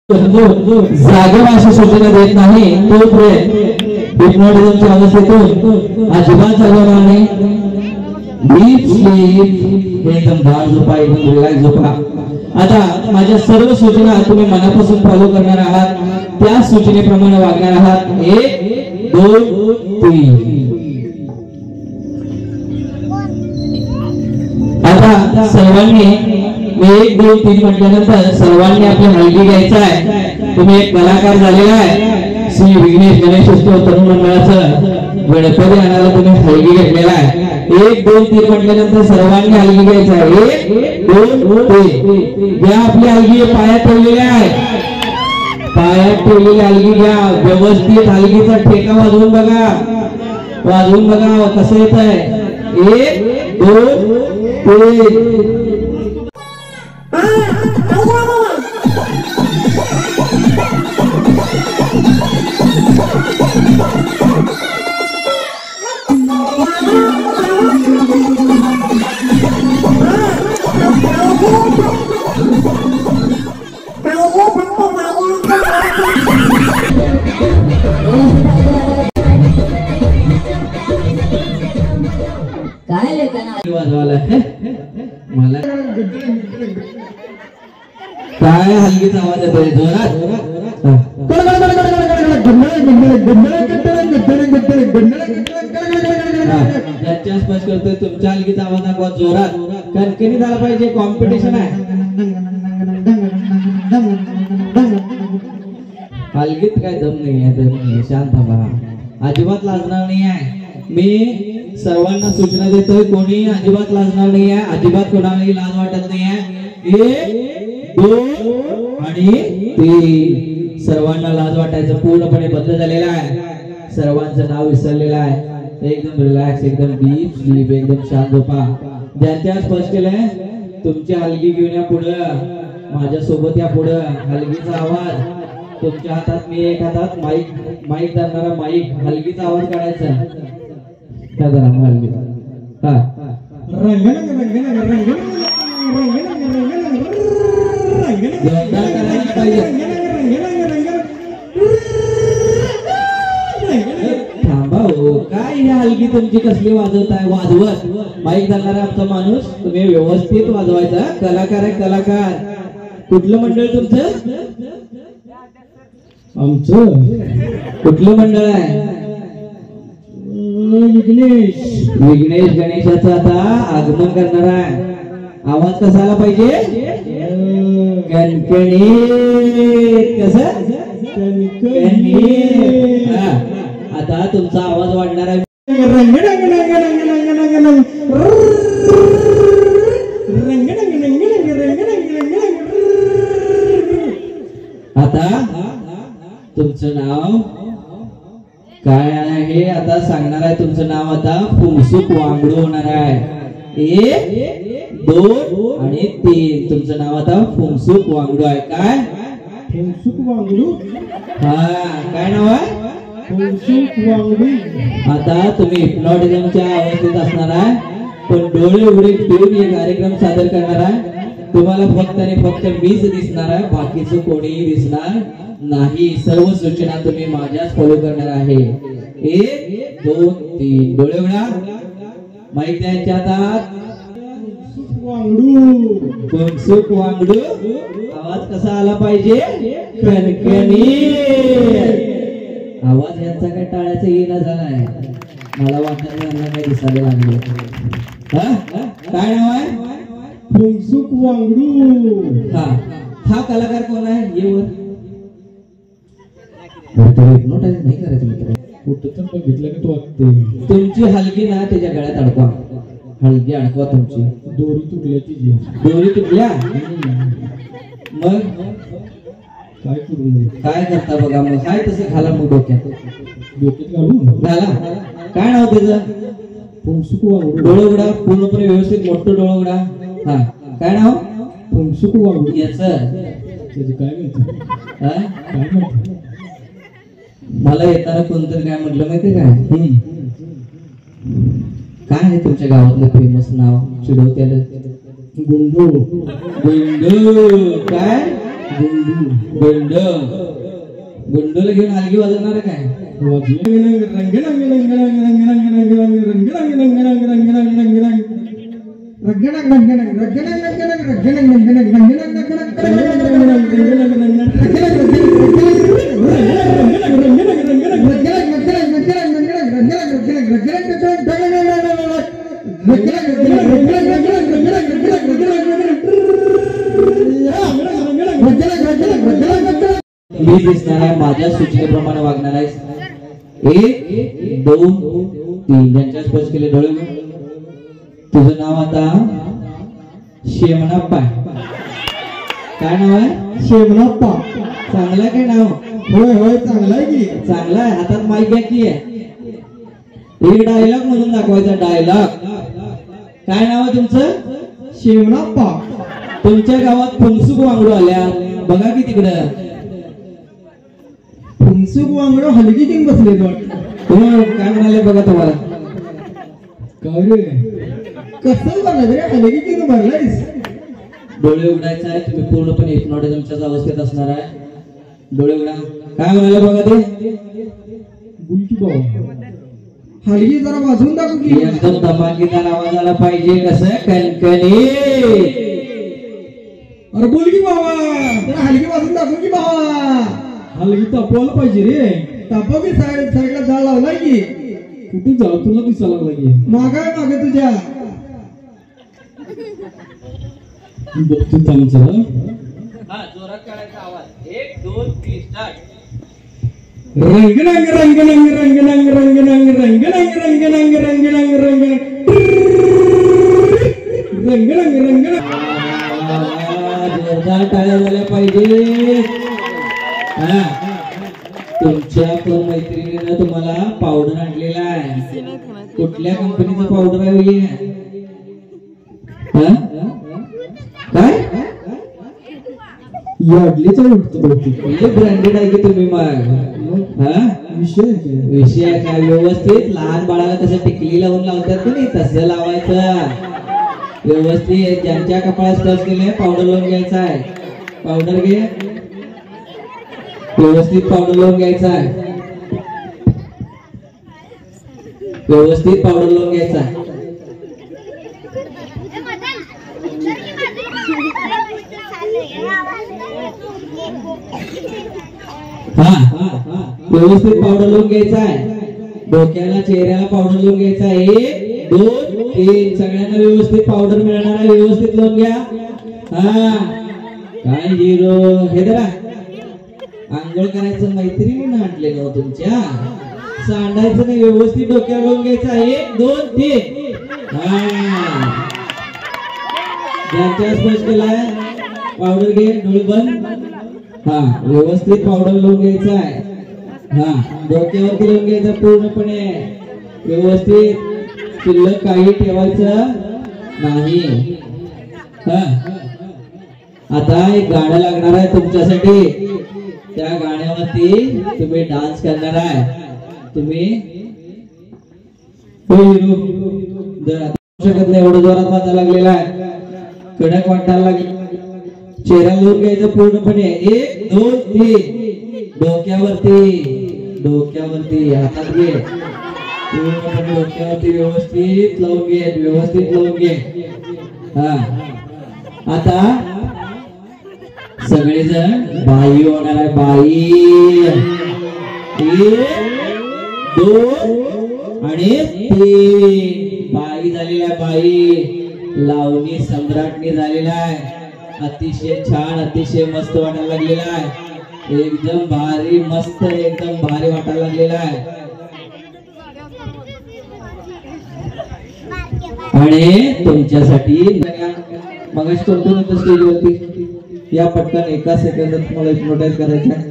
जागेवर सूचना देत नाही तोपर्यंत हिप्नोटिझमच्या अवस्थेतून अजिबात जागवणार नाही. डीप स्लीप, एकदम गाढ झोपा, एकदम रिलॅक्स झोपा. आता माझ्या सर्व सूचना तुम्ही मनापासून फॉलो करणार आहात, त्या सूचनेप्रमाणे वागणार आहात. 1 2 3. आता सर्वांनी 1 2 3 म्हटल्यानंतर सर्वांनी आपली हलगी घ्यायचा आहे. तुम्ही एक कलाकार झालेला आहे. श्री विघ्नेश गणेशोत्सव तरुण मंडळाचं गणपती आणायला तुम्ही हलगी घेतलेला आहे. 1 2 3 म्हटल्यानंतर सर्वांनी हलगी घ्यायचा आहे. 1 2 3 घ्या. आपली हलगी पायात ठेवलेली आहे. पायात ठेवलेली हलगी घ्या. व्यवस्थित हलगीचा ठेका वाजवून बघा, वाजवून बघा कसं येत आहे. 1 2 3. मला काय हलगीचा आवाज येतोय जोरात. ज्याच्या स्पर्श करतोय तुमच्या हलगीचा आवाज दाखवा जोरात. कणकणी झाला पाहिजे, कॉम्पिटिशन आहे. हलगीत काय दम नाही आहे, शांत बघा, अजिबात लाजणार नाही आहे. मी सर्वांना सूचना देतोय, कोणी अजिबात लाजणार नाही आहे, अजिबात कोणालाही लाज वाटत नाही आहे. 1 2 आणि 3. सर्वांना लाज वाटायचं पूर्णपणे बंद झालेलं आहे. सर्वांचं नाव विसरलेलं आहे. एकदम रिलॅक्स, एकदम डीप स्लीप, एकदम शांत झोपा. ज्यांच्या स्पर्श केलंय तुमची हलगी घेऊन या पुढं, माझ्या सोबत या पुढं. हलगीचा आवाज तुमच्या हातात, मी एक हातात माईक धरणारा माईक. हलगीचा आवाज काढायचा. काय करा हलगी थांबा हो. काय ही हलगी तुमची कसली वाजवताय? वाजवत माईक धरणारा आमचा माणूस, तुम्ही व्यवस्थित वाजवायचा. कलाकार आहे, कलाकार. कुठलं मंडळ तुमचं? आमचं कुठलं मंडळ आहे? विघ्नेश गणेशाचं आता आगमन करणार आहे. आवाज कसा आला पाहिजे? कणकणी. कसं? आता तुमचा आवाज वाढणार आहे. आता तुमचं नाव काय आहे आता सांगणार आहे. तुमचं नाव आता फुमसुक वांगडू होणार आहे. 1 2 आणि 3. तुमचं नाव आता फुमसुक वांगडू आहे. काय फुमसुक वांगडू? हा, काय नाव आहे? फुमसुक वांगडू. आता तुम्ही हिप्नोटिझमच्या अवस्थेत असणार आहे, पण डोळे उघडे ठेवून हे कार्यक्रम सादर करणार आहे. तुम्हाला फक्त आणि फक्त मीच दिसणार आहे, बाकीचं कोणीही दिसणार नाही. सर्व सूचना तुम्ही माझ्याच फॉलो करणार आहे. 1 2 3. डोळे उघडा. माईक द्यायच्या हातात. फुमसुक वांगडू. आवाज कसा आला पाहिजे? कणकणी. आवाज यांचा काय टाळ्याचा येणं झालाय. मला वाटत यांना काय दिसायला लागले. काय नाव आहे? फुमसुक वांगडू. हा कलाकार कोण आहे? ये वर. नाही करायचं मित्र. कुठं तर बघितलं की तो वागते. तुमची हलगी ना त्याच्या गळ्यात अडकवा. हलगी अडकवा तुमची. दोरी तुटल्या तिची. दोरी तुटल्या मग काय करू? काय करता बघा मग. काय तसं घाला मग डोक्यात. डोक्यात घालू घाला. काय नाव त्याचं? फुमसुक वांगडू. डोळे उघडा पूर्णपणे व्यवस्थित, मोठं डोळे उघडा. हा, काय नाव? फुमसुक वांगडू. याच त्याचं काय म्हणतो? काय म्हणतो? मला येताना कोणतरी काय म्हटलं माहिती काय? काय आहे तुमच्या गावातलं फेमस नाव चिडवत्याला? गुंडू. गुंडू. काय गुंड गुंडूला घेऊन हलगी वाजवणार काय मी दिसणार आहे माझ्या सूचनेप्रमाणे वागणार आहे 1 2 3 ज्यांच्या स्पर्श केले डोळे तुझं नाव आता शेमनाप्पा काय नाव आहे शेमनाप्पा चांगलं आहे काय नाव होय होय चांगलं आहे की चांगलं आहे हातात माईक घ्या की एक डायलॉग म्हणून दाखवायचा डायलॉग काय नाव आहे तुमचं शेमनाप्पा तुमच्या गावात फुंगसुक वांगडू आल्या बघा की तिकडं फुंगसुक वांगडू हलगी किंग बसले काय म्हणाले बघा तुम्हाला काय रे कसं झालं रे हलगी किंग भरलायस डोळे उघडायचा आहे तुम्ही पूर्णपणे हिप्नोटिझमच्याच अवस्थेत असणार आहे डोळे उघडा काय म्हणाले बघा ते बुलकी बाबा हलगी जरा वाजवून दाखव की एकदम धमाकेदार आवाज आला पाहिजे कसं कणकणी अरे बोल की बाबा जरा हलगी वाजवून दाखव की बाबा हलगी तापवायला पाहिजे रे तापव की साईडला जाळ लावलाय की कुठे जाळ तुला दिसायला लागला की मागे तुझ्या बघतो तुमचं हा जोरात काढायचा आवाज 1 2 3 स्टार्ट रंग रंग रंग रंग रंग रंग रंग रंग रंग रंग रंग रंग रंग रंग रंग रंग रंग रंग जोरदार टाळ्या झाल्या पाहिजे हा तुमच्या मैत्रिणीने तुम्हाला पावडर आणलेला आहे कुठल्या कंपनीचा पावडर आहे काय याडलीच ब्रँडेड आहे की तुम्ही मग विषय काय व्यवस्थित लहान बाळाला कसं टिकली लावून लावतात की नाही तसं लावायचं व्यवस्थित ज्यांच्या कपाळात स्पर्श केले पावडर लावून घ्यायचा आहे पावडर घे व्यवस्थित पावडर लावून घ्यायचा आहे व्यवस्थित पावडर लावून घ्यायचा आहे व्यवस्थित पावडर लावून घ्यायचा आहे डोक्याला चेहऱ्याला पावडर लावून घ्यायचा आहे 1 2 3 सगळ्यांना व्यवस्थित पावडर मिळणार आहे व्यवस्थित लावून घ्या हा काय हिरो हे जरा आंघोळ करायचं मैत्रिणीने आणले ना तुमच्या सांडायचं नाही व्यवस्थित डोक्यावर लावून घ्यायचा 1 2 3 हा ज्यांच्या स्पर्श केलाय पावडर घे डोळे बंद हा व्यवस्थित पावडर लावून घ्यायचा आहे हा डोक्यावरती लावून घ्यायचा पूर्णपणे व्यवस्थित शिल्लक काही ठेवायचं नाही हा आता एक गाणं लागणार आहे तुमच्यासाठी त्या गाण्यावरती तुम्ही डान्स करणार आहे तुम्ही जर शकत नाही एवढं जोरात वाजायला लागलेला आहे कडक वाटायला लागले चेहरा लावून घ्यायचं पूर्णपणे 1 2 3 डोक्यावरती हातात घे पूर्णपणे डोक्यावरती व्यवस्थित लावून घे हा आता सगळेजण बाई होणार आहे बाई 1 2 आणि 3 बाई झालेली आहे बाई लावणी सम्राटनी झालेला आहे अतिशय छान अतिशय मस्त वाटायला लागलेला आहे एकदम भारी मस्त एकदम भारी वाटायला लागलेला आहे आणि तुमच्यासाठी मगाशी कोणतं होतं स्टेजवरती या पटकन 1 सेकंदात तुम्हाला हिप्नोटाइज करायचं आहे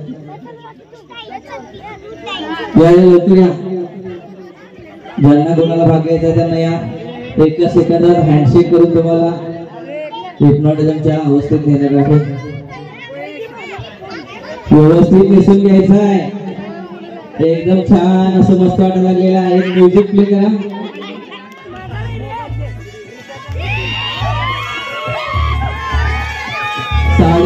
या लवकर या ज्यांना कोणाला भाग घ्यायचा त्यांना या 1 सेकंदात हँडशेक करून तुम्हाला हिप्नोटिझमच्या अवस्थेत घेणार आहे व्यवस्थित नेसून घ्यायचं आहे एकदम छान असं मस्त वाटायला लागलेलं आहे म्युझिक प्ले करा साडी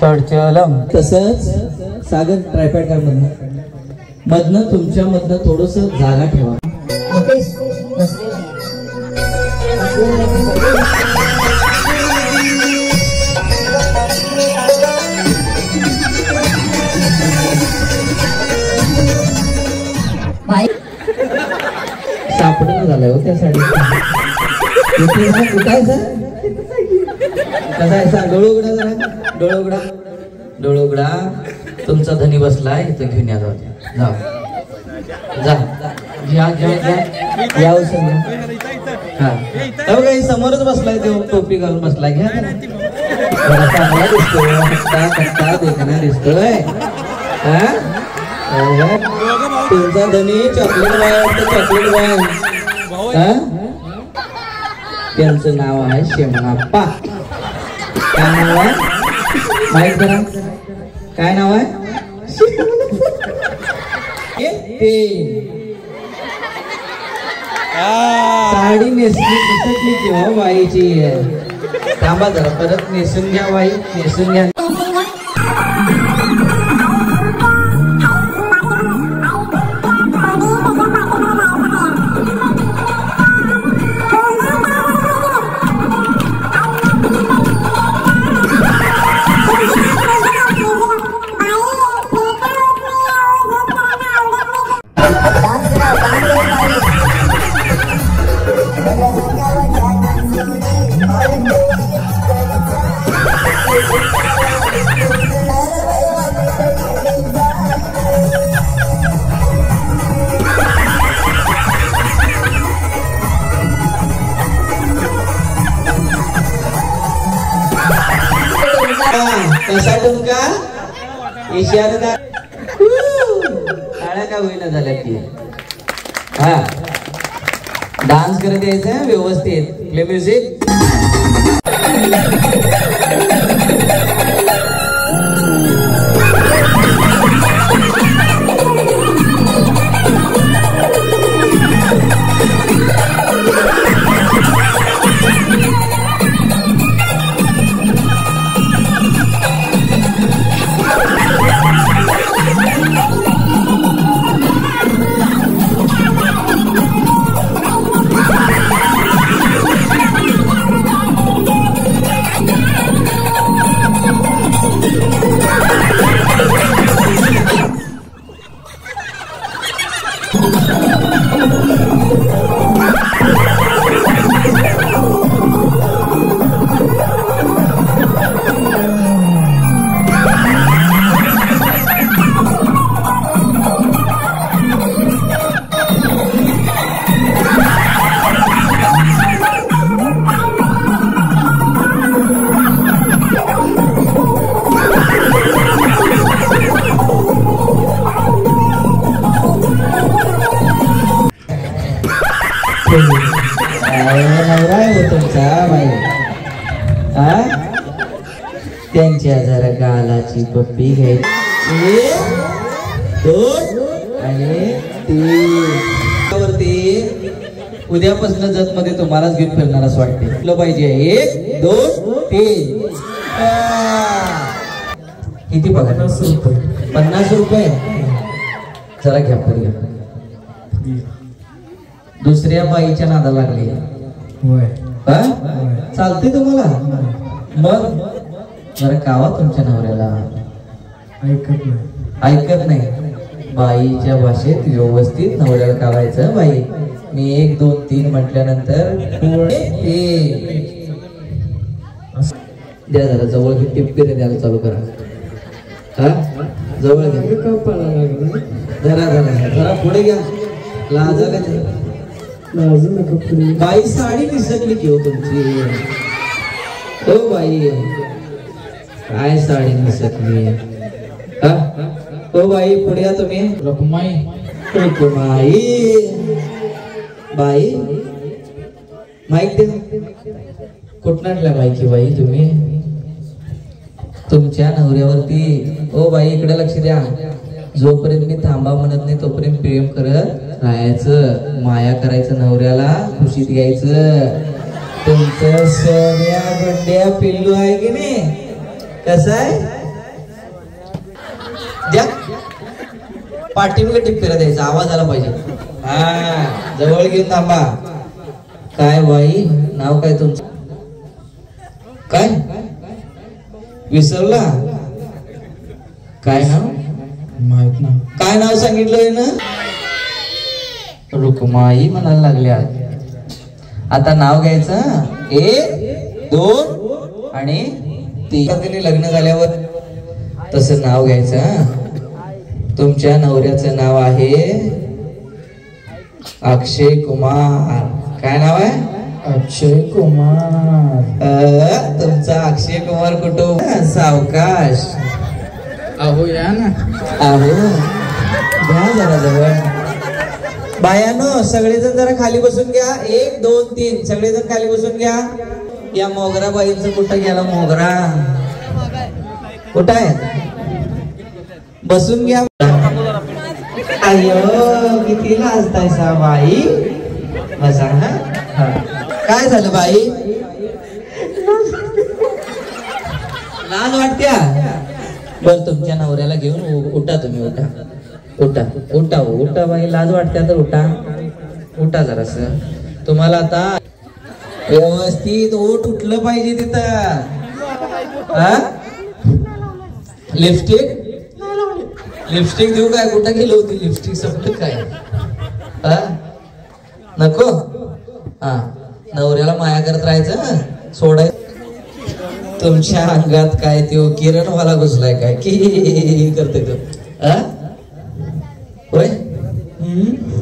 चढचलम. तसंच सागर ट्रायपॅड कार मधनं तुमच्या मधनं थोडस जागा ठेवा. सापडणं झालंय हो त्या साडी. कुठं आहे सर? कसा आहे सर? डोळं उघडा जरा. डोळं उघडा. डोळं उघडा. तुमचा धनी बसलाय इथं घेऊन या. जा जा घ्या घ्या घ्या. या हा काही समोरच बसलाय तो. टोपी घालून बसलाय. घ्या चांगला दिसतोय. कट्टा देखना दिसतोय. तुमचा धनी चॉकलेट बॉय. Chocolate boy. त्यांचं नाव आहे शेमणाप्पा. काय नाव आहे माहित करा? काय नाव आहे? साडी नेसली किंवा बाईची. थांबा जरा परत नेसून घ्या बाई. नेसून घ्या. कसा तुमका इशारा टाळ्या का होईना झाल्या की. हा डान्स करत यायचं व्यवस्थित. Play music. नवरा आहे तुमचा बाई. त्यांच्या जरा गालाची पप्पी घ्यायची. 2 आणि 3 वरती. उद्यापासून जत मध्ये तुम्हालाच घेऊन फिरणार असं वाटते पाहिजे. 1 2 3. किती पगार? 50 रुपये. जरा घ्या पण घ्या. दुसऱ्या बाईच्या नादा लागली. चालते तुम्हाला? मग जरा कावा तुमच्या नवऱ्याला. ऐकत नाही. बाईच्या भाषेत व्यवस्थित नवऱ्याला कावायचं. बाई मी 1 2 3 म्हटल्यानंतर द्या. जरा जवळ घे. टिपके द्यायला चालू करा. जवळ घ्या. जरा जरा जरा पुढे घ्या. लाजायला बाई साडी दिसतली की हो तुमची. हो बाई काय साडी दिसतली. हो बाई पुढे या तुम्ही. रकुमाई. रकुमाई बाई माईक दे. कुठं आणल्या माईकी बाई तुम्ही? तुमच्या नवऱ्यावरती. ओ बाई इकडे लक्ष द्या. जोपर्यंत मी थांबा म्हणत नाही तोपर्यंत प्रेम करत राहायचं. माया करायचं. नवऱ्याला खुशीत घ्यायचं. तुमचं सोन्या गंड्या पिल्लू आहे की नाही? कसं आहे? द्या पाठीमागे टिप्पेला द्यायचा आवाज आला पाहिजे. हा जवळ घेऊन थांबा. काय बाई नाव काय तुमचं? काय विसरला? काय नाव माहित ना. काय नाव सांगितलंय ना? रुक्माई म्हणायला लागल्या. आता नाव घ्यायचं 1 2 आणि 3. लग्न झाल्यावर तसं नाव घ्यायचं. तुमच्या नवऱ्याचं नाव आहे अक्षय कुमार. काय नाव आहे? अक्षय कुमार. तुमचा अक्षय कुमार कुठं? सावकाश. अहो या ना. अहो घ्या जरा जवळ. बायानो सगळेजण जरा खाली बसून घ्या. 1 2 3 सगळेजण खाली बसून घ्या. या मोगरा बाईंचं कुठं गेला? मोगरा कुठं आहे? बसून घ्या. अयो किती लाजताय सा बाई. बसा. हा काय झालं बाई? लाज वाटत्या? बर तुमच्या नवऱ्याला घेऊन उठा. तुम्ही उठा उठा उठा उठा बाई. लाज वाटत्या तर उठा उठा जरास. तुम्हाला आता व्यवस्थित ओठ उठलं पाहिजे तिथं. लिपस्टिक देऊ काय? कुठं गेली होती लिपस्टिक? संपलं काय? नको. हा नवऱ्याला माया करत राहायचं. सोडाय. तुमच्या अंगात काय तो किरणवाला घुसलाय काय की करतोय तो? होय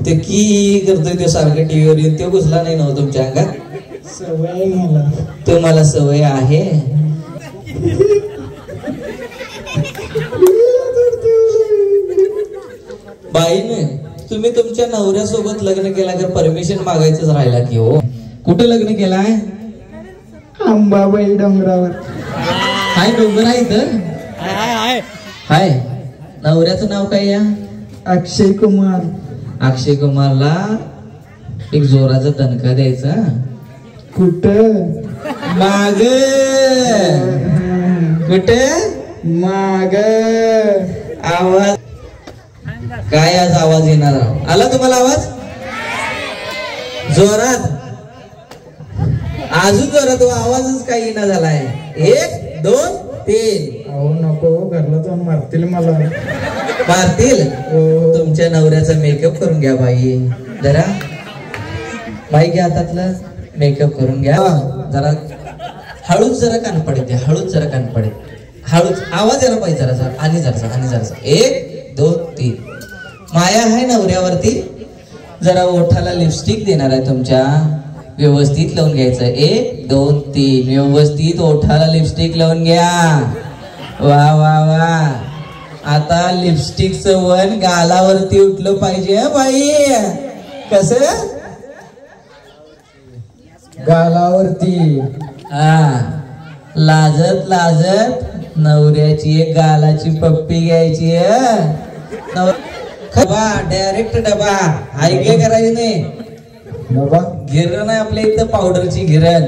ते की करतोय ते सारखं टीव्हीवर येऊन. तो घुसला नाही ना तुमच्या अंगात? सवय मला. तुम्हाला सवय आहे. बाईने तुम्ही तुमच्या नवऱ्यासोबत लग्न केला तर परमिशन मागायचंच राहिला की हो. कुठे लग्न केलाय? अंबाबाई डोंगरावर. हाय डोंगर आहे इथं? हाय. नवऱ्याचं नाव काय या? अक्षय कुमार. अक्षय कुमारला एक जोराचा दणका द्यायचा. कुठं? माग. कुठे? माग. आवाज काय? आज आवाज येणार आला तुम्हाला? आवाज जोरात. अजून जोरात. आवाजच काही येणार झालाय. 1 2 3. अहो नको घरला जाऊन मारतील मला. मारतील? तुमच्या नवऱ्याचा मेकअप करून घ्या बाई. जरा बाई घ्या हातातलं. मेकअप करून घ्या. जरा हळूच जरा कान पडेल द्या. हळूच जरा कान पडेल. हळूच आवाज यायला पाहिजे जरा. आणि जरासा 1 2 3. माया आहे नवऱ्यावरती. जरा ओठाला लिपस्टिक देणार आहे तुमच्या. व्यवस्थित लावून घ्यायचं. 1 2 3 व्यवस्थित ओठाला लिपस्टिक लावून घ्या. वा वा वा. आता लिपस्टिकचं वन गालावरती उठलं पाहिजे बाई. कस? गालावरती. हा लाजत लाजत नवऱ्याची एक गालाची पप्पी घ्यायची. डायरेक्ट डबा. ऐकले करायचे नाही. गिरण आहे आपल्या इथं पावडरची गिरण.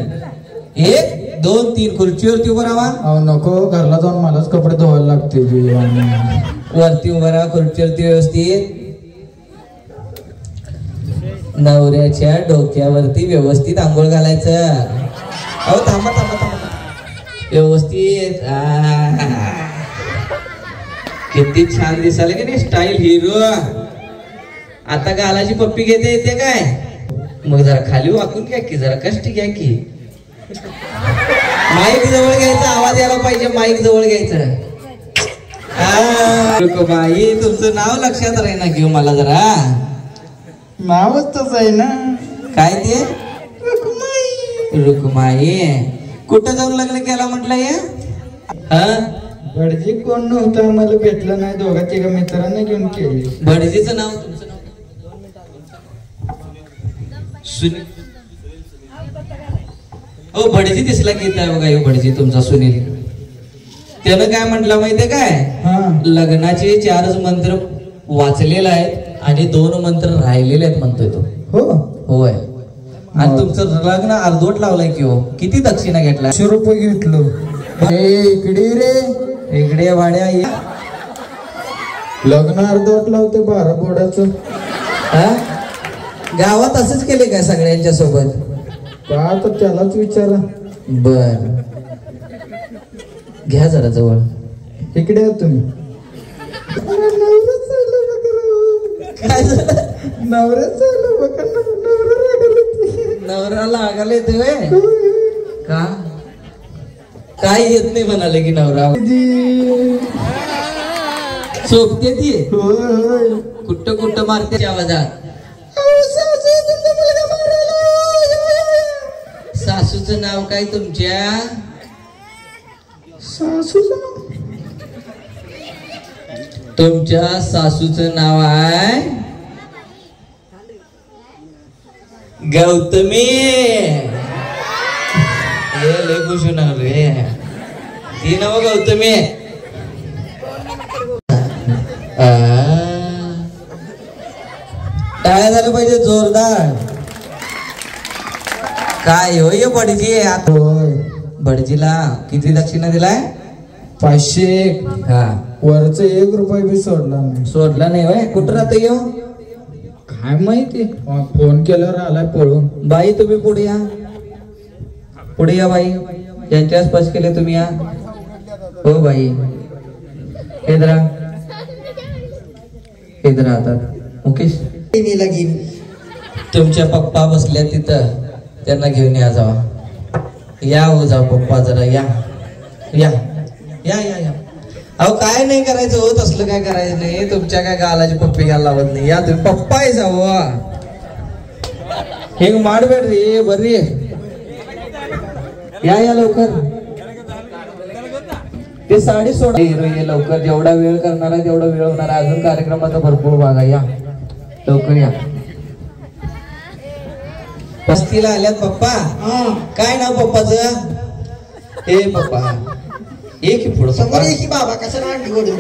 1 2 3 खुर्चीवरती उभं राहा. अहो नको घरला जाऊन मलाच कपडे धुवायला लागते. वरती उभं राहा खुर्चीवरती व्यवस्थित. नवऱ्याच्या डोक्यावरती व्यवस्थित आंघोळ घालायचं. अहो थांबा थांबा थांबा. व्यवस्थित. किती छान दिसायला की नाही? Style hero. आता गालाची पप्पी घेते येते काय? मग जरा खाली वाकून घ्या की. जरा कष्ट घ्या की. माईक जवळ घ्यायचा. आवाज यायला पाहिजे. माईक जवळ घ्यायचं. बाई तुमचं नाव लक्षात राही ना घेऊ मला जरा. नावच तसं आहे ना. काय ते? रुक्माई. कुठं जाऊन लग्न केला म्हटलंय? भटजी कोण नव्हतं मला भेटलं नाही. दोघा तिघा मित्रांना घेऊन केली. भटजीचं नाव? तुमचं नाव? सुनील. हो भटजी दिसला की आहे बघा. यो भटजी तुमचा सुनील. त्यानं काय म्हटलं माहितीये काय? लग्नाचे 4च मंत्र वाचलेले आहेत आणि 2 मंत्र राहिलेले आहेत म्हणतोय तो. होय. आणि तुमचं लग्न अर्धवट लावलंय की हो. किती दक्षिणा घेतला? 100 रुपये घेतलो. इकडे रे. इकडे भाड्या. लग्न अर्धवट लावते 12 बोर्डाचं. हा? गावात असंच केले काय सगळ्यांच्या सोबत? का तर त्यालाच विचारा. बर, घ्या जरा जवळ. इकडे या तुम्ही. काय झालं? नवरा लागायला येतोय का? काय येत नाही म्हणाले की नवरा सोबते ती कुठं कुठं मारते आवाजात. सासूचं नाव काय तुमच्या? तुमच्या सासूचं नाव आहे गौतमी. लय खुशून आलोय. ती नाव गौतमी. काय झालं पाहिजे जोरदार. काय होय भटजी? आता भटजीला किती दक्षिणा दिलाय? 500. हा, वरच 1 रुपया बी सोडला नाही. सोडला नाही होय. कुठं राहतो येऊ? काय माहिती, फोन केल्यावर आलाय पळून. बाई तुम्ही पुढे या, पुढे या बाई. यांच्या स्पर्श केले तुम्ही या. हो बाई, इधर आता मुकेश लगीन तुमच्या पप्पा बसल्या तिथं, त्यांना घेऊन या जावा. या हो जाऊ पप्पा जरा या या या या या. अहो काय नाही करायचं होत असलं, काय करायचं नाही. तुमच्या काय गालाची पप्पी घ्यायला लावत नाही. या तुम्ही पप्पा आहे जाव. हे माडबेड रे बरी. या या लवकर. ते साडी सोडा ये लवकर. जेवढा वेळ करणार आहे तेवढा वेळ होणार आहे. अजून कार्यक्रमाचा भरपूर भाग आहे. या लवकर या. पस्तीला आल्यात पप्पा. काय नाव पप्पाचं? ए पप्पा एक पुढं समोर ये की बाबा. कसं अंडी ओढून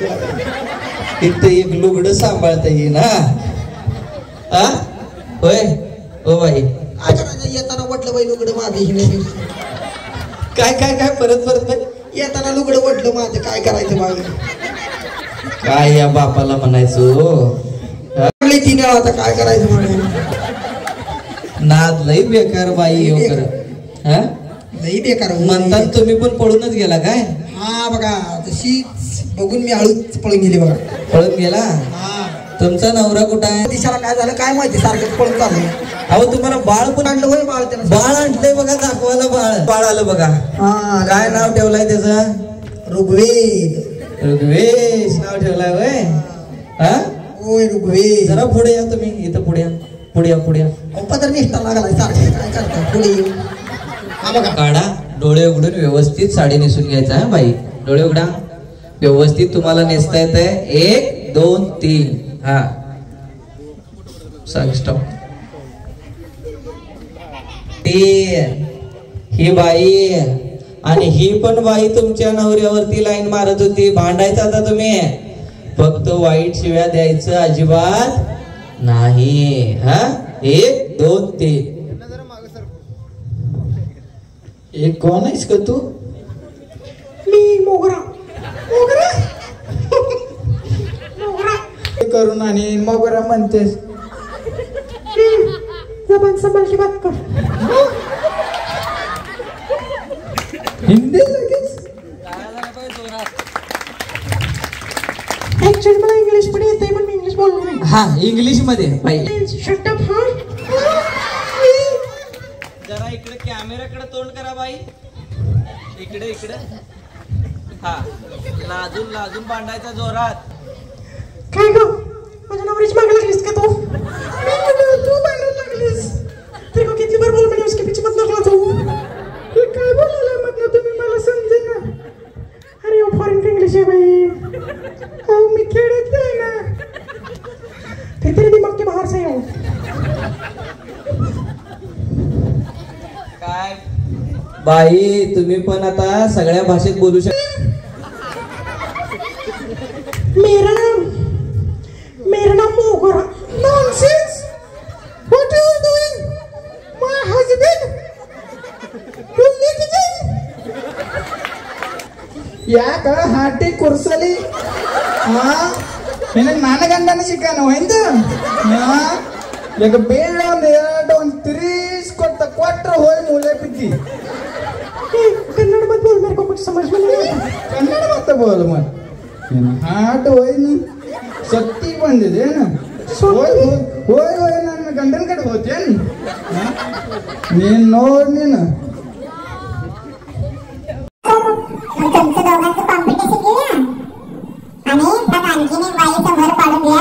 इथं एक लुगडं सांभाळता येईल ना. हा होय हो बाई. येताना म्हटलं बाई लुगडं माझं. काय काय काय परत परत येताना लुगडं म्हटलं माझं. काय करायचं बाई? काय या बापाला म्हणायचं तिने आता काय करायचं म्हणून. नाद लई बेकार बाई. येऊ कर हा लई बेकार म्हणतात. तुम्ही पण पळूनच गेला काय? हा बघा तशीच बघून मी हळूच पळून गेली बघा. पळून गेला? हा. तुमचा नवरा कुठं आहे? दिशाला काय झालं काय माहिती, सारखं पळून चाललं. अहो तुम्हाला बाळ पण आणलं होय बाळ त्याला. बाळ आणलंय बघा दाखवायला. बाळ आलं बघा. हा. काय नाव ठेवलंय त्याचं? ऋग्वेद. ऋग्वेश नाव ठेवलंय होय. हा होय ऋग्वेद. जरा पुढे या तुम्ही. इथं पुढे या, पुढे या, पुढे या. पदर निष्ठा लागलाय सारखं. काय करता पुढे येऊ. हा बघा. काढा डोळे उघडून व्यवस्थित साडी नेसून घ्यायचा आहे बाई. डोळे उघडा व्यवस्थित. तुम्हाला नेसता येत आहे. 1 2 3. हा सांग स्टॉप. ही बाई आणि ही पण बाई तुमच्या नवऱ्यावरती लाईन मारत होती. भांडायचं आता तुम्ही. फक्त वाईट शिव्या द्यायचं अजिबात नाही. हा 1 2 3. एक कोण आहेस का तू? मी मोगरा. मोगरा मोगरा करून आणि मोगरा म्हणतेस. जबान संभाल की बात कर. हिंदी लगेच. ऍक्च्युअली मला इंग्लिश पण येते पण मी इंग्लिश बोललो नाही. हा इंग्लिश मध्ये बाई. Shut up. हा जरा इकडे कॅमेराकडे तोंड करा बाई. इकडे इकडे. हा लाजून लाजून भांडायचा जोरात. काय ग माझ्या नवरीची मागे लागलीस का तू? तू मागायला लागलीस. तेरे को कितनी बार बोल मैंने उसके पीछे मत लगना तू. ये काय बोलायला मतलब तुम्ही मला समजे ना. अरे वो फॉरेन का इंग्लिश है भाई. ओ मी खेळत नाही ना. फिर तेरे दिमाग के बाहर से हूँ. काय बाई तुम्ही पण आता सगळ्या भाषेत बोलू शकता. मेरा नाम Mogra. Nonsense. What are you doing? My husband. You little. या का हाटे कुरसली. हा ನಿನಗೆ ನನಗಂಡನ ಸಿಕ್ಕಾನ ಒಂದು ಈಗ ಬೇಡ ಒಂದು ತಿರ್ಸ್ಕೊಟ್ಟ ಕೊಟ್ರೆ ಹೋಗಿ ಮೂಲೆ ಬಿದ್ದಿ कन्नड़ मत बोल, मेरे को कुछ समझ में नहीं आता. ಕನ್ನಡ ಮತ್ತೆ ಬೋಲ್ ಮತ್ ಹಾಡು ಹೋಯ್ನು ಸತ್ತಿ ಬಂದಿದೇನು ಹೋಯ್ ಹೋಯ್ ಹೋಯ್ ನನ್ನ ಗಂಡನ ಕಡೆ ಹೋಗ್ತೇನು ನೀನ್ ನೋಡ್ ನೀನು तुमचं दोघांचं कॉम्पिटिशन घेऊया आणि त्यात आणखीन एक बाईचा भर पाडून घ्या.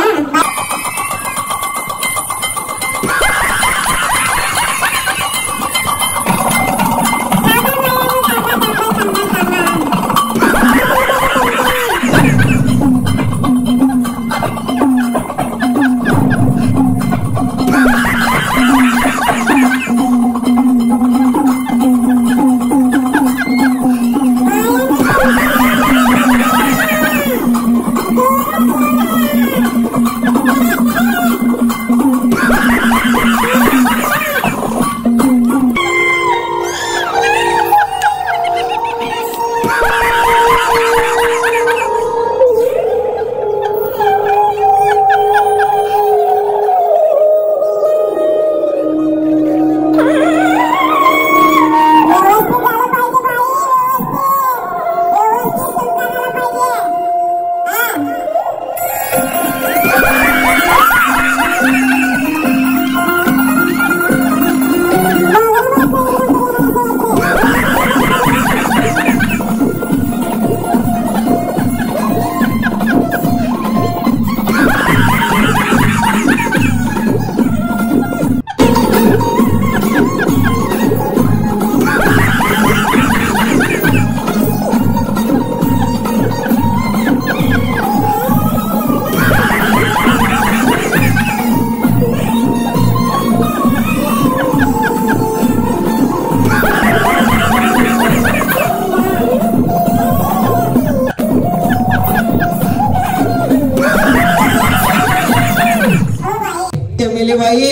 बाई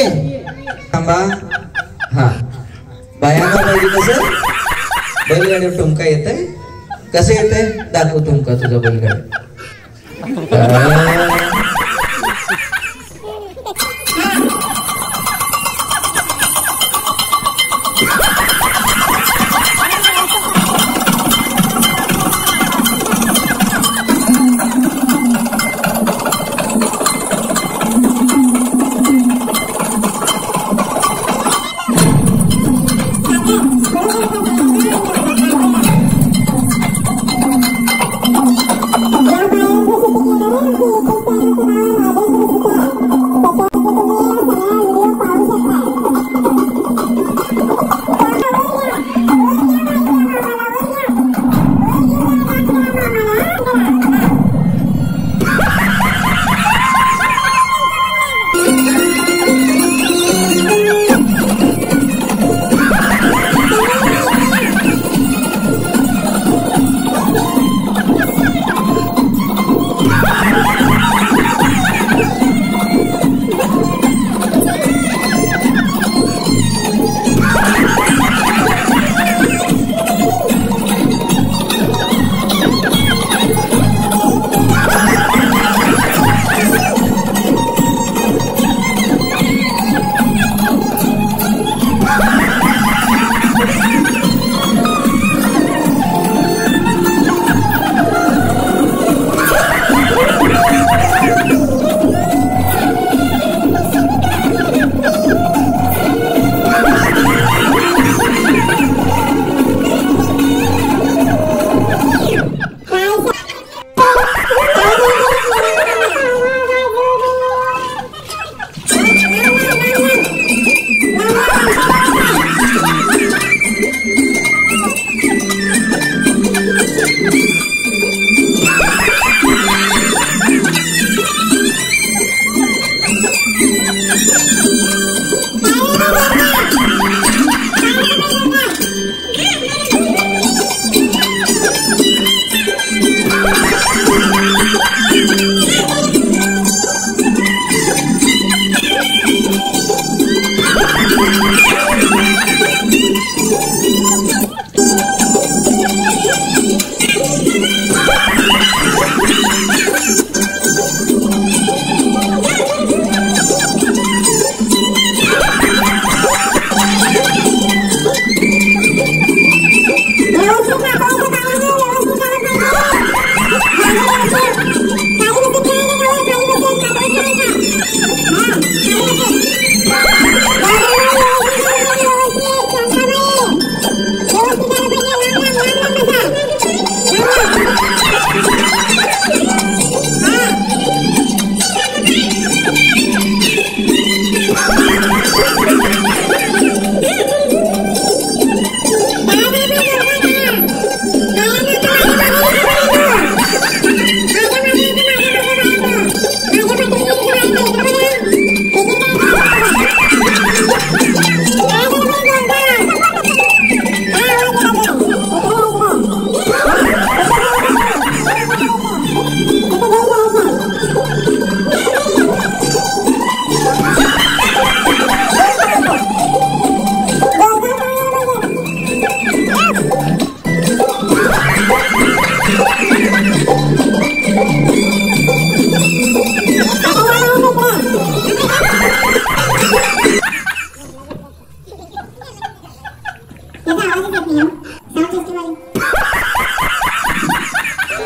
थांबा. हा बायांना पाहिजे कसं बैलगाडी ठुमका येत आहे कसं येत आहे दाखव ठुमका तुझा बैलगाडी. Ya,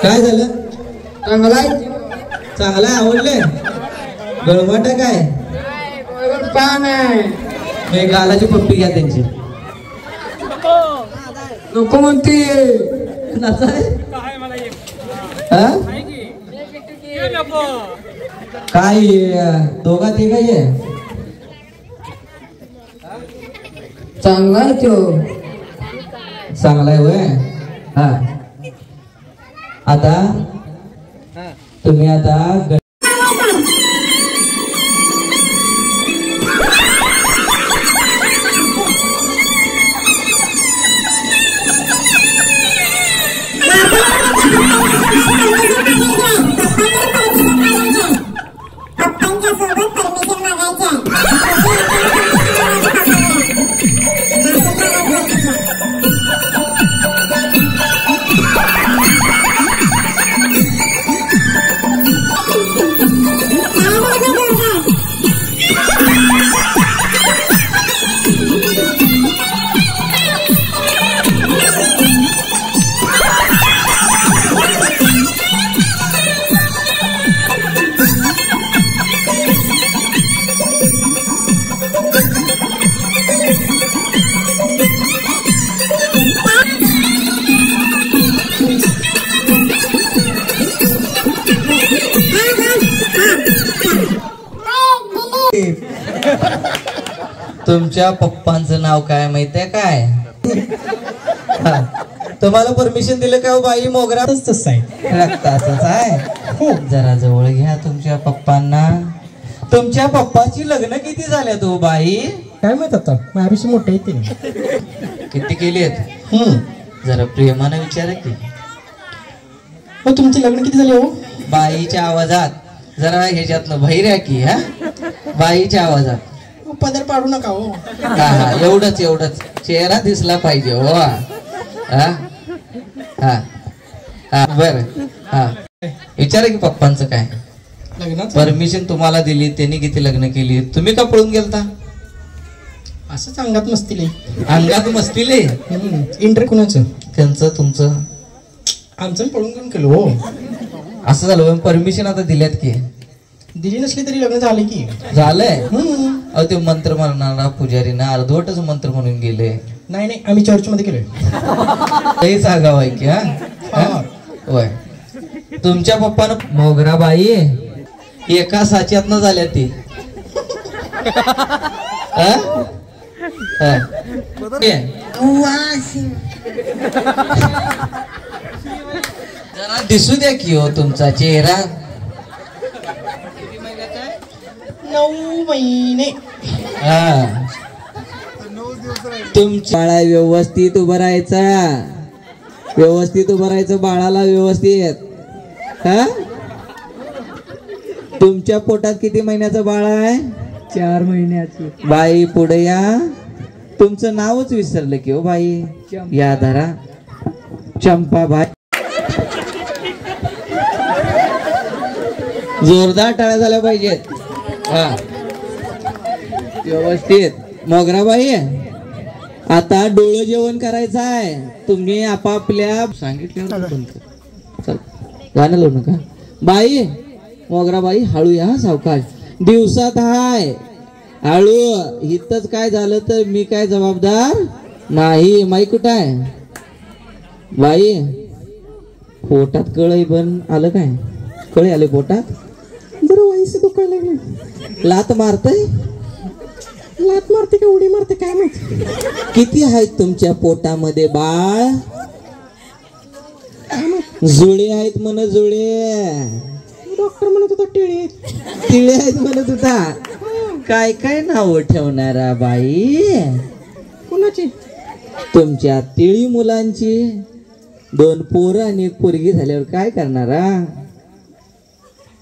काय झालं? चांगलाय आवडले गळवाट काय पान आहे मी गालाची पप्पी घ्या त्यांची नको म्हणते काय दोघा ते काय चांगला आहे तो चांगलाय होय हा आता तुम्ही आता तुमच्या पप्पांचं नाव काय माहितीये काय तुम्हाला परमिशन दिलं का बाई मोगरा तसं आहे रक्ताच आहे जरा जवळ घ्या तुमच्या पप्पांना तुमच्या पप्पाची लग्न किती झाल्या तो बाई काय माहित आता माझ्यापेक्षा मोठे येते किती केली आहेत जरा प्रेमानं विचारा की हो तुमचे लग्न किती झाले हो बाईच्या आवाजात जरा ह्याच्यातलं बाहेर आहे की हा बाईच्या आवाजात पदर पाडू नका हो हा एवढंच चेहरा दिसला पाहिजे हो हा हा हा बर हा विचारा की पप्पांचं काय लग्नात परमिशन तुम्हाला दिली त्यांनी किती लग्न केली तुम्ही का पळून गेलता असंच अंगात मस्तीले अंगात मस्तीले इंटर कुणाचं त्यांचं तुमचं आमचं पळून घेऊन केलं हो असं झालं परमिशन आता दिल्यात की दिली नसली तरी लग्न झाले की झालंय अहो ते मंत्र म्हणणारा पुजारीनं अर्धवटच मंत्र म्हणून गेले नाही आम्ही चर्च मध्ये गेलोय तेच आगाव आहे की हा होय तुमच्या पप्पानं मोगरा बाई एका साच्यातनं झाल्या ती जरा दिसू द्या की हो तुमचा चेहरा 9 महिने तुमच्या बाळा व्यवस्थित उभं राहायचं बाळाला व्यवस्थित हा तुमच्या पोटात किती महिन्याचं बाळ आहे 4 महिन्याची बाई पुढे या तुमचं नावच विसरलं की हो बाई या धरा चंपाबाई जोरदार टाळ्या झाल्या पाहिजेत हा व्यवस्थित मोगराबाई आता डोळं जेवण करायचं आहे तुम्ही आपापल्या सांगितल्यावर चल गाणं लावू नका बाई मोगराबाई हळू या सावकाश दिवसात हाय हळू इथंच काय झालं तर मी काय जबाबदार नाही माई कुठं आहे बाई पोटात कळई पण आलं काय कळे आले पोटात जरा वयस दुखायला लागले लात मारतय मारते का उडी मारते काय माहिती. किती आहेत तुमच्या पोटामध्ये बाळ? जुळे आहेत म्हण, जुळे. डॉक्टर म्हणत होता टिळे आहेत. तिळे आहेत म्हणत होता. काय काय नाव ठेवणारा बाई? कुणाची? तुमच्या तिळी मुलांची. 2 पोरं आणि 1 पोरगी झाल्यावर काय करणारा?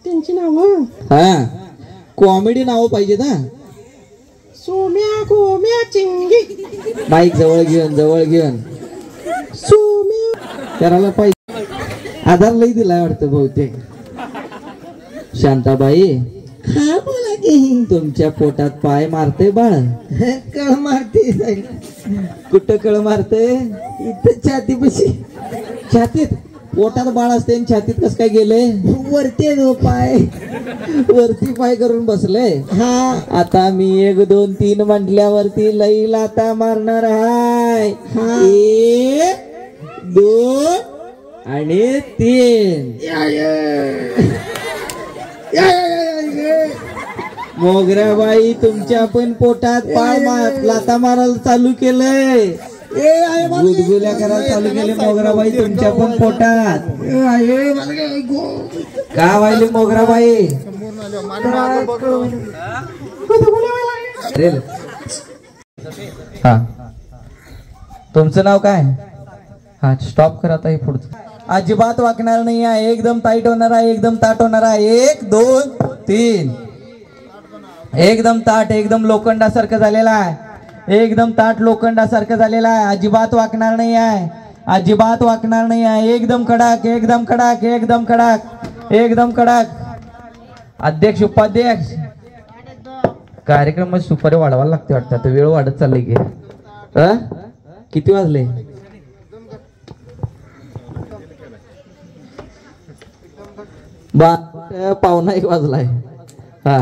त्यांची नाव हा, कॉमेडी नाव पाहिजे ना. सोम्या गोम्या चिंगी. माईक जवळ घेऊन सोम्या करायला पाहिजे. आधार लई दिलाय वाटतं बहुतेक. शांताबाई, हा बोला की. तुमच्या पोटात पाय मारते बाळ? कळ मारते. कुठं कळ मारते? इथं छातीपाशी. छातीत? पोटात बाळ असते आणि छातीत कस काय गेले? वरते दो पाय. वरती पाय करून बसले. हा, आता मी 1 2 3 म्हटल्यावरती लई लाता मारणार आहे. 1 2 आणि 3. मोगराबाई, तुमच्या पण पोटात पाय लाता मारायला चालू केलंय. गुदगुल्या करायला चालू केले मोगराबाई तुमच्या पण पोटात. का व्हायले मोगराबाई? हा, तुमचं नाव काय? हा, स्टॉप करा आता. हे पुढचं अजिबात वाकणार नाही आहे. एकदम टाईट होणार आहे, एकदम ताट होणार आहे. 1 2 3. एकदम ताट, एकदम लोखंडासारखं झालेला आहे. एकदम ताट लोखंडासारखं झालेला आहे. अजिबात वाकणार नाही आहे, अजिबात वाकणार नाही आहे. एकदम कडक, एकदम कडक, एकदम कडक, एकदम कडक. अध्यक्ष, उपाध्यक्ष, कार्यक्रम सुपारी वाढवायला लागते वाटतं. आता वेळ वाढत चालली की. किती वाजले? पावणा 1 वाजलाय. हा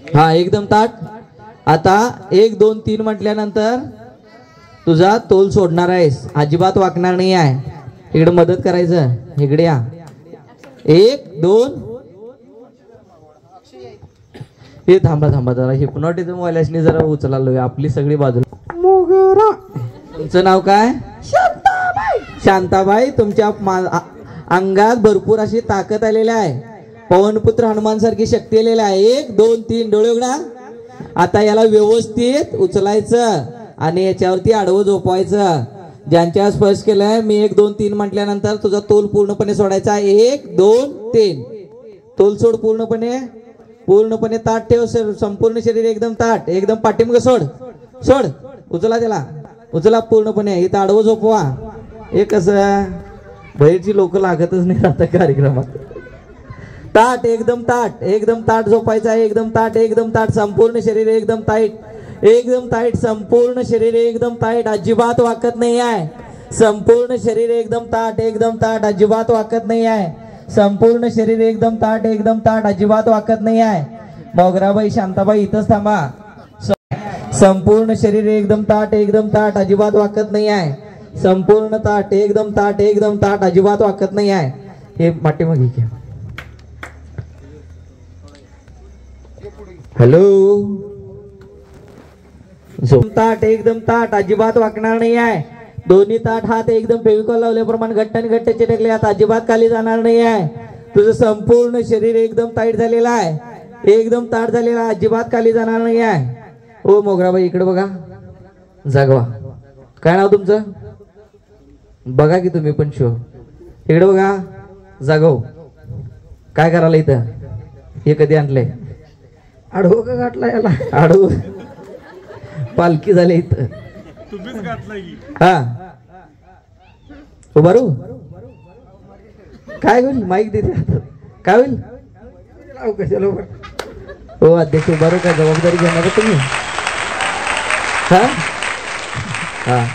हा, एकदम ताट. आता 1 2 3 म्हटल्यानंतर तुझा तोल सोडणार आहेस. अजिबात वाकणार नाही आहे. इकडे मदत करायचं. इकडे या. 1 2. हे थांबा जरा. हिप्नॉटिझम वाल्यासनी जरा उचलालोय आपली सगळी बाजूला. मोगरा. तुमचं नाव काय? शांताबाई. शांताबाई, तुमच्या अंगात भरपूर अशी ताकद आलेली आहे. पवनपुत्र हनुमान सारखी शक्ती आलेली आहे. 1 2 3. डोळे उघडा. आता याला व्यवस्थित उचलायचं आणि याच्यावरती आडवं झोपवायचं. ज्यांच्या स्पर्श केलंय मी 1 2 3 म्हटल्यानंतर तुझा तोल पूर्णपणे सोडायचा. 1 2 3. तोल सोड पूर्णपणे ताट ठेव. संपूर्ण शरीर एकदम ताट, एकदम पाठीमागे सोड. उचला त्याला, उचला पूर्णपणे. इथं आडवं झोपवा. हे कसं बाहेरची लोक लागतच नाही आता कार्यक्रमात. ताट, एकदम ताट झोपायचं आहे. एकदम ताट, संपूर्ण शरीर एकदम टाईट, संपूर्ण शरीर एकदम टाईट. अजिबात वाकत नाही आहे. संपूर्ण शरीर एकदम ताट, अजिबात वाकत नाही आहे. संपूर्ण शरीर एकदम ताट, अजिबात वाकत नाही आहे. मोगराबाई, शांताबाई इथंच थांबा. संपूर्ण शरीर एकदम ताट, अजिबात वाकत नाही आहे. संपूर्ण ताट, एकदम ताट, अजिबात वाकत नाही आहे. हे पाठीमागे घ्या. हॅलो. ताट, एकदम ताट, अजिबात वाकणार नाही आहे. दोन्ही ताट हात एकदम फेविकॉल लावल्याप्रमाणे घट्ट चिटकले. आता अजिबात खाली जाणार नाही आहे. तुझं संपूर्ण शरीर एकदम टाईट झालेलं आहे, एकदम ताट झालेला आहे, अजिबात खाली जाणार नाही आहे. ओ मोगराबाई इकडे बघा, जागवा. काय नाव तुमचं? बघा की तुम्ही पण शो. इकडे बघा, जागव. काय करायला इथं? हे कधी आणलंय? आडवं का घातला याला? आडवं पालखी झाली इथं. हा उभारू. काय होईल? माईक देते. काय होईल? कशाला हो अध्यक्ष उभारू. काय जबाबदारी घेणार तुम्ही? हा हा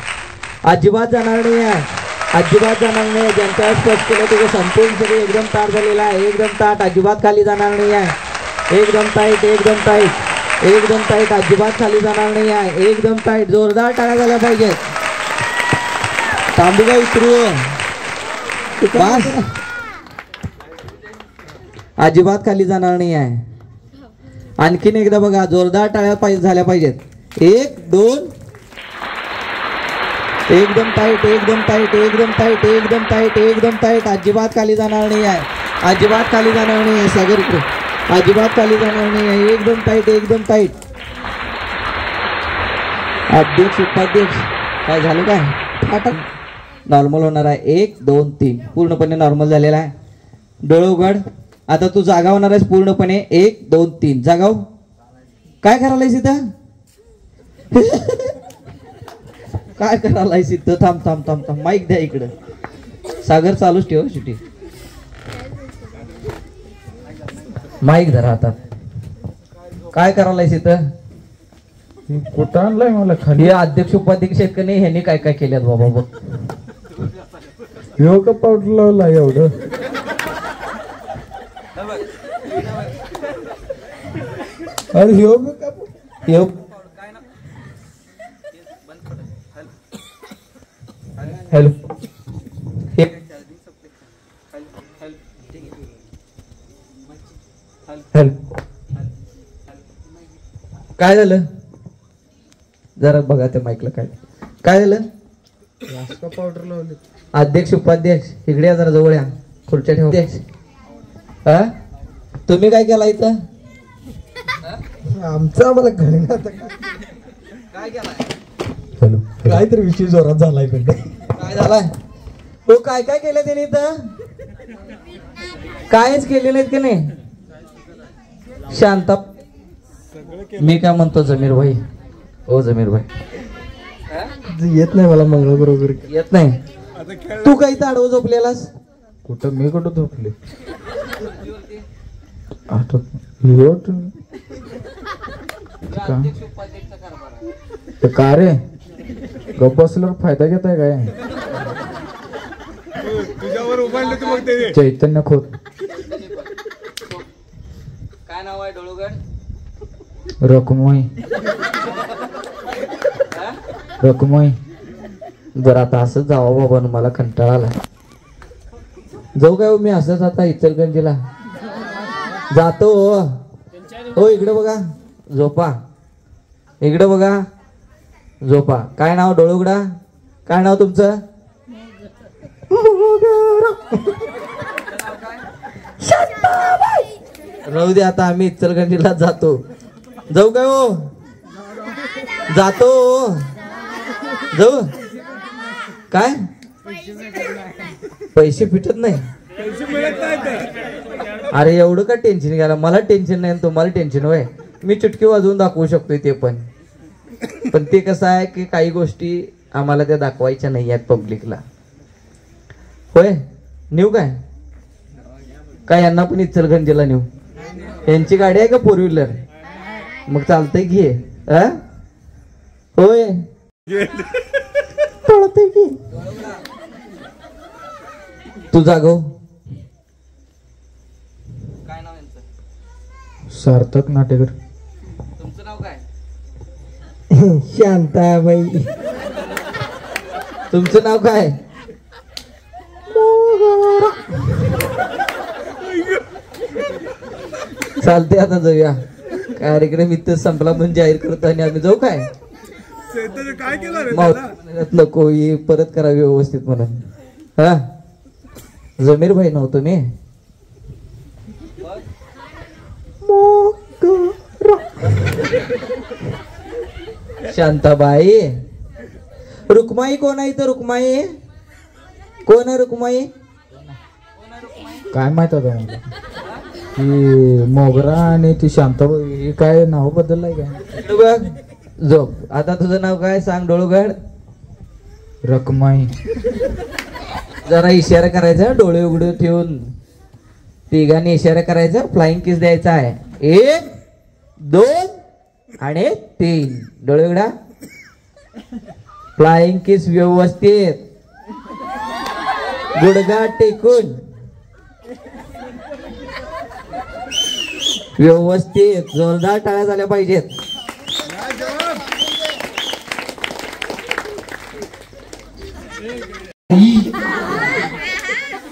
अजिबात जाणार नाही आहे, अजिबात जाणार नाही. ज्यांच्या स्पर्श केलं तुझं संपूर्ण शरीर एकदम ताट झालेला आहे, एकदम ताट, अजिबात खाली जाणार नाही आहे. एकदम टाईट, एकदम टाईट, एकदम टाईट, अजिबात खाली जाणार नाही आहे. एकदम टाईट. जोरदार टाळ्या झाल्या पाहिजे. थांबू का? उतरू. अजिबात खाली जाणार नाही आहे. आणखीन एकदा बघा, जोरदार टाळ्या झाल्या पाहिजेत. 1 2. एकदम टाईट, एकदम टाईट, एकदम टाईट, एकदम टाईट, एकदम टाईट. अजिबात खाली जाणार नाही आहे, अजिबात खाली जाणार नाही आहे. सागर इकडे, अजिबात खाली जाणार नाही आहे. एकदम टाईट, एकदम टाईट. अध्यक्ष उपाध्यक्ष काय झालं काय? नॉर्मल होणार आहे. 1 2 3 पूर्णपणे नॉर्मल झालेला आहे. डोळे उघड. आता तू जागा होणार आहेस पूर्णपणे. 1 2 3 जागाव. काय करायलायस इथं? काय करायलायस इथं? थांब थांब थांब थांब. माईक द्या इकडं. सागर चालूच ठेव शिटी. माईक धरा आता. काय करायलायस इथं? कुठं आणलाय मला खाली? हे अध्यक्ष उपाध्यक्ष आहेत का नाही, ह्यांनी काय काय केल्यात बाबा बघ. ह्यो का पावडर लावला एवढं? अरे ह्यो का ह्यो हॅलो. हॅलो. काय झालं? जरा बघा त्या माईकला. काय झालं? का पावडर लावले? अध्यक्ष उपाध्यक्ष इकडे या, जरा जवळ या. खुर्च्या ठेवा. अध्यक्ष हा, तुम्ही काय केला इथं? आमचं आम्हाला घरी काय केलाय? हॅलो. काहीतरी विषय जोरात झालाय पण. काय झालाय? हो, काय काय केलं त्याने इथं? कायच केले नाहीत की नाही? शांता. मी काय म्हणतो जमीर भाई, हो जमीर भाई, येत नाही मला मंगळ बरोबर. येत नाही. तू काही तर आडवं झोपलेलास? कुठं? मी कुठं झोपले? का रे? गप्प बसल्यावर फायदा घेताय काय? चैतन्य खोत. काय नाव आहे डोळूगड? रकुमोई. रकुमोई. जर आता असंच जावं बाबा, मला कंटाळा आला. जाऊ काय हो मी असंच आता इचलगंजीला जातो. हो इकडे बघा, झोपा. इकडे बघा, झोपा. काय नाव डोळूगडा? काय नाव तुमचं? राहू दे, आता आम्ही इचलगंजीला जातो. जाऊ काय हो? जातो. जाऊ. काय पैसे फिटत नाही? अरे एवढं का टेन्शन घ्यायला? मला टेन्शन नाही, तुम्हाला टेन्शन होय. मी चुटकी वाजवून दाखवू शकतोय ते पण ते कसं आहे की काही गोष्टी आम्हाला त्या दाखवायच्या नाही आहेत पब्लिकला. होय नेऊ काय? काय यांना पण इचलगंजीला नेऊ? यांची गाडी आहे का 4 व्हीलर? मग चालतंय की. होय चालतंय की. तू जागव. काय नाव यांचं? सार्थक नाटेकर. तुमचं नाव काय? शांताबाई. तुमचं नाव काय? चालते. आता जाऊया. कार्यक्रम इथं संपला म्हणून जाहीर करतो आणि आम्ही जाऊ काय? काय केलं? नको, परत करावी व्यवस्थित म्हणून. हा जमीर भाई नव्हतो मी. शांताबाई. रुक्माई कोण आहे इथं? रुक्माई कोण आहे? रुक्माई काय माहित आता मला. ती मोगरा आणि ती शांताबाई काय नाव बदललंय काय? बघ झोप. आता तुझं नाव काय सांग डोळूगड? रकमाई. जरा इशारा करायचा, डोळे उघडे ठेवून तिघांनी इशारा करायचा. फ्लाइंग किस द्यायचा आहे. 1 2 आणि 3. डोळे उघडा. फ्लाइंग किस व्यवस्थित, गुडघा टेकून व्यवस्थित. जोरदार टाळ्या झाल्या पाहिजेत.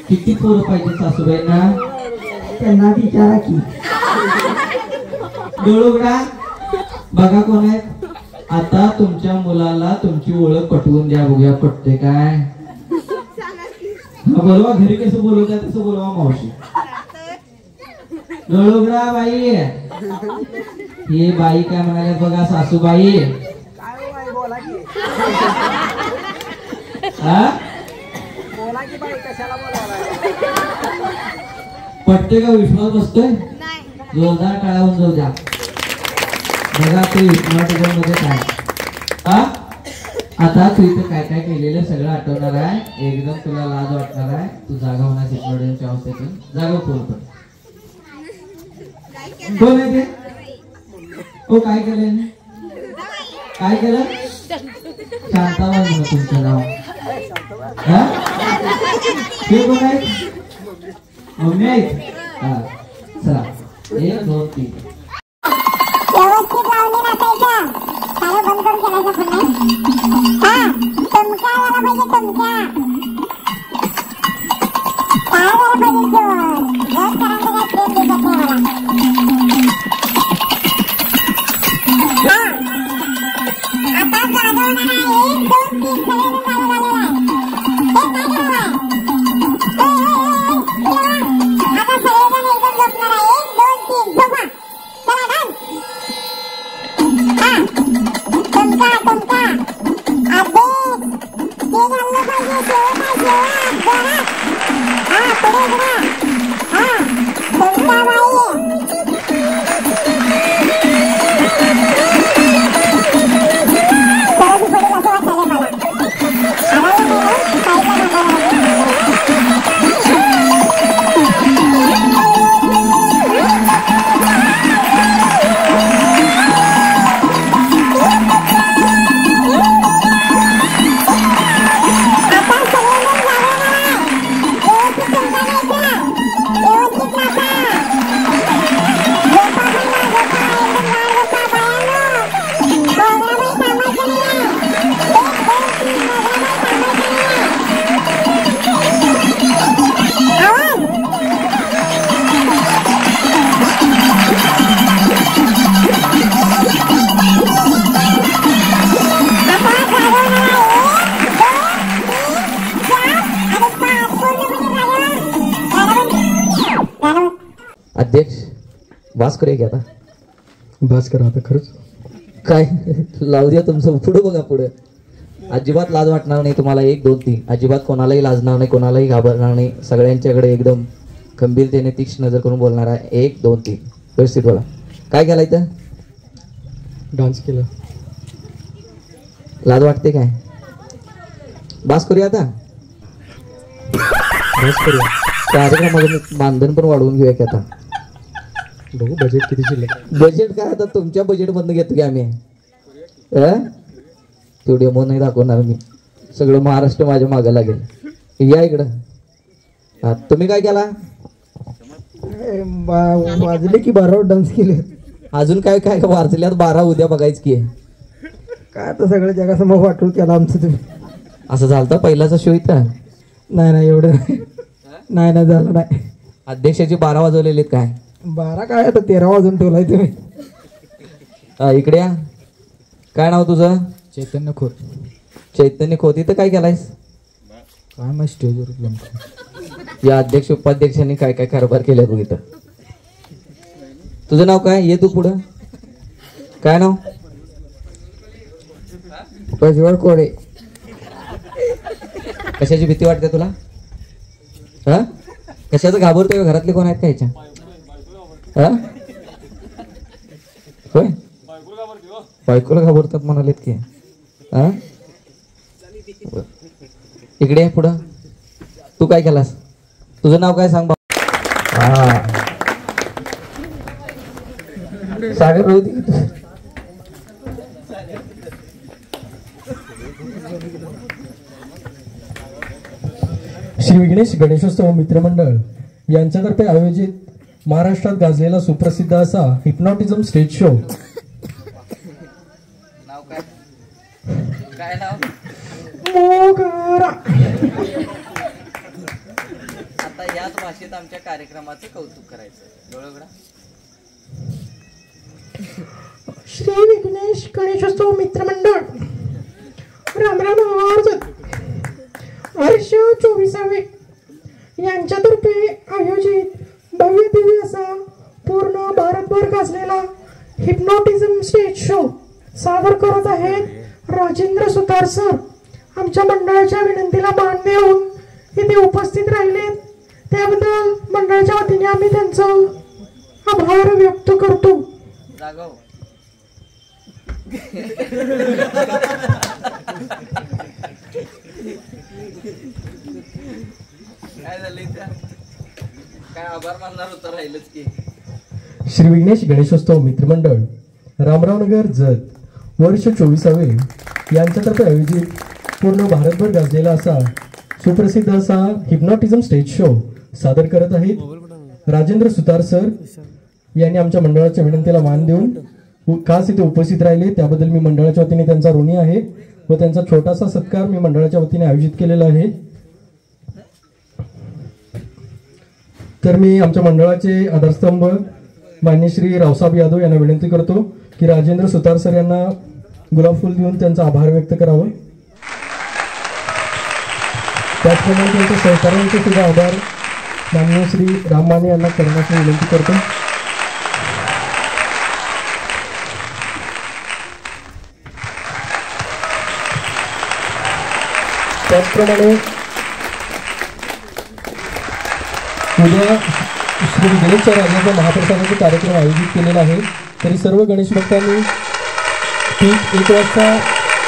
किती पोरं पाहिजे सासूबाईंना? त्यांना विचारा की. डोळे उघडा. बघा कोण आहे. आता तुमच्या मुलाला तुमची ओळख पटवून द्या, बघूया पटते काय. बोलवा, घरी कसं बोलवता तसं बोलवा मावशी. डोळे उघडा बाई. ही बाई काय म्हणाले बघा, सासूबाई. पटते का? विश्वास बसतोय? जोरदार टाळ्यावून जाऊ द्या. बघा ते हिप्नॉटिझम मध्ये काय. आता तू इथे काय काय केलेलं सगळं आठवणार आहे. एकदम तुला लाज वाटणार आहे. तू जागा होणार हिप्नॉटिझमच्या अवस्थेतून. जागा पूर्ण कोण आहे ते? हो काय केलं? काय केलं? शांताबाई म्हणून तुमचं नाव. ते कोण आहे? मम्मी आहेत. हा चला 1 2 3. व्यवस्थित लावले नसायचं. सारं बंद करून केलायचं पण नाही. हा तुमका यायला पाहिजे. तुमका काय यायला पाहिजे. रोज करायचं काय प्रेम दिसत नाही मला. आता जागवणार आहे. 1 2 3 सगळ्यांना चालू झालेलं आहे. हे काय करणार आहे? आता सगळेजण एकदम झोपणार आहे. 1 2 3 झोपा. चला डान्स. तुमका तुमका आदेश ते घाललं पाहिजे. शेवटा जोरात. हा पुढे घडा. हा तुमका बाई. अध्यक्ष वास करूया की आता. बस करा आता खरंच. काय लावू द्या तुमचं. पुढे बघा पुढे. अजिबात लाज वाटणार नाही तुम्हाला. 1 2 3. अजिबात कोणालाही लाजणार नाही, कोणालाही घाबरणार नाही. सगळ्यांच्याकडे एकदम गंभीरतेने तीक्ष्ण नजर करून बोलणार आहे. 1 2 3 व्यवस्थित बोला. काय केलं इथं? डान्स केला. लाज वाटते काय? बास करूया आता. बस करूया. कार्यक्रमामध्ये मानधन पण वाढवून घेऊया की आता. बघू बजेट किती शिल्लक. बजेट काय आता तुमच्या बजेट मधून घेतो की आम्ही. तो डेमो नाही दाखवणार मी. सगळं महाराष्ट्र माझ्या मागे लागेल. या इकडं. हा तुम्ही काय केला? वाजले की 12 डान्स केले. अजून काय काय वाजल्यात 12 उद्या बघायच की. काय आता सगळं जगासमोर वाटून केला आमचं तुम्ही. असं झालं पहिलाचा शो इथं. नाही एवढं नाही झालं नाही. अध्यक्षाची 12 वाजवलेले काय? 12 काय आता 13 वाजून ठेवलाय तुम्ही. इकडे या. काय नाव तुझं? चैतन्य खोत. चैतन्य खोत. इथं काय केलायस? काय मग स्टेजवर या अध्यक्ष उपाध्यक्षांनी काय काय कारभार केलाय बघ इथं. तुझं नाव काय? ये तू पुढं. काय नाव? प्रज्वल कोडे. कशाची भीती वाटते तुला? हा कशाचं घाबरतोय? घरातले कोण आहेत का ह्याच्या? होय बायकोला घाबरतात म्हणालेत की. इकडे पुढं. तू काय केलास? तुझं नाव काय सांग बा. सागर राहू. श्री विघ्नेश गणेशोत्सव मित्रमंडळ यांच्यातर्फे आयोजित महाराष्ट्रात गाजलेला सुप्रसिद्ध असा हिप्नॉटिझम स्टेज शो. नाव काय? काय नाव? आता याच भाषेत आमच्या कार्यक्रमाचं कौतुक करायचं. डोळे उघडा. श्री विघ्नेश गणेशोत्सव मित्रमंडळ रामराम आवर्जत वर्ष 24वे यांच्यातर्फे आयोजित भव्य दिव्य असा पूर्ण भारतभर गाजलेला हिप्नोटिझम स्टेज शो सादर करत आहेत राजेंद्र सुतार सर. आमच्या मंडळाच्या विनंतीला मान देऊन इथे उपस्थित राहिले त्याबद्दल मंडळाच्या वतीने आम्ही त्यांचं आभार व्यक्त करतो. काय आभार मानणार होता राहिलच की. श्री विघ्नेश गणेशोत्सव मित्रमंडळ रामरावनगर जत वर्ष 24वे यांच्यातर्फे आयोजित पूर्ण भारतभर गाजलेला असा सुप्रसिद्ध असा हिप्नॉटिझम स्टेज शो सादर करत आहेत राजेंद्र सुतार सर यांनी आमच्या मंडळाच्या विनंतीला मान देऊन खास इथे उपस्थित राहिले त्याबद्दल मी मंडळाच्या वतीने त्यांचा ऋणी आहे व त्यांचा छोटासा सत्कार मी मंडळाच्या वतीने आयोजित केलेला आहे. तर मी आमच्या मंडळाचे आधारस्तंभ मान्य श्री रावसाहेब यादव यांना विनंती करतो की राजेंद्र सुतार सर यांना गुलाब फुल देऊन त्यांचा आभार व्यक्त करावा. त्याचप्रमाणे त्यांच्या सहकार्यांचे सुद्धा आभार माननीय श्री राम माने यांना करण्याची विनंती करतो. त्याचप्रमाणे उद्या श्री गणेश राजाचा महाप्रसादाचा कार्यक्रम आयोजित केलेला आहे. तरी सर्व गणेश भक्तांनी ठीक 1 वाजता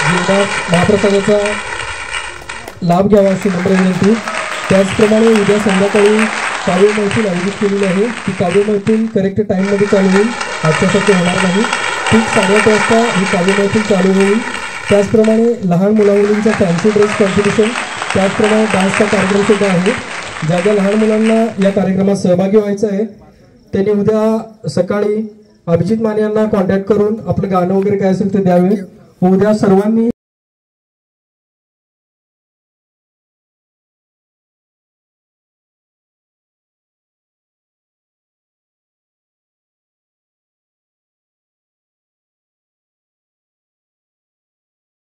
जिल्ह्यात महाप्रसादाचा लाभ घ्यावा अशी नम्र विनंती. त्याचप्रमाणे उद्या संध्याकाळी काव्य मैफिल आयोजित केलेली आहे. ती काव्य मैफिल करेक्ट टाईममध्ये चालू होईल. आजच्यासारखं होणार नाही. ठीक 8:30 वाजता ही काव्य मैफिल चालू होईल. त्याचप्रमाणे लहान मुलामुलींचा फॅन्सी ड्रेस कॉम्पिटिशन त्याचप्रमाणे डान्सचा कार्यक्रम सुद्धा आहे. ज्या ज्या लहान मुलांना या कार्यक्रमात सहभागी व्हायचं आहे त्यांनी उद्या सकाळी अभिजित माने यांना कॉन्टॅक्ट करून आपलं गाणं वगैरे काय असेल ते द्यावे. उद्या सर्वांनी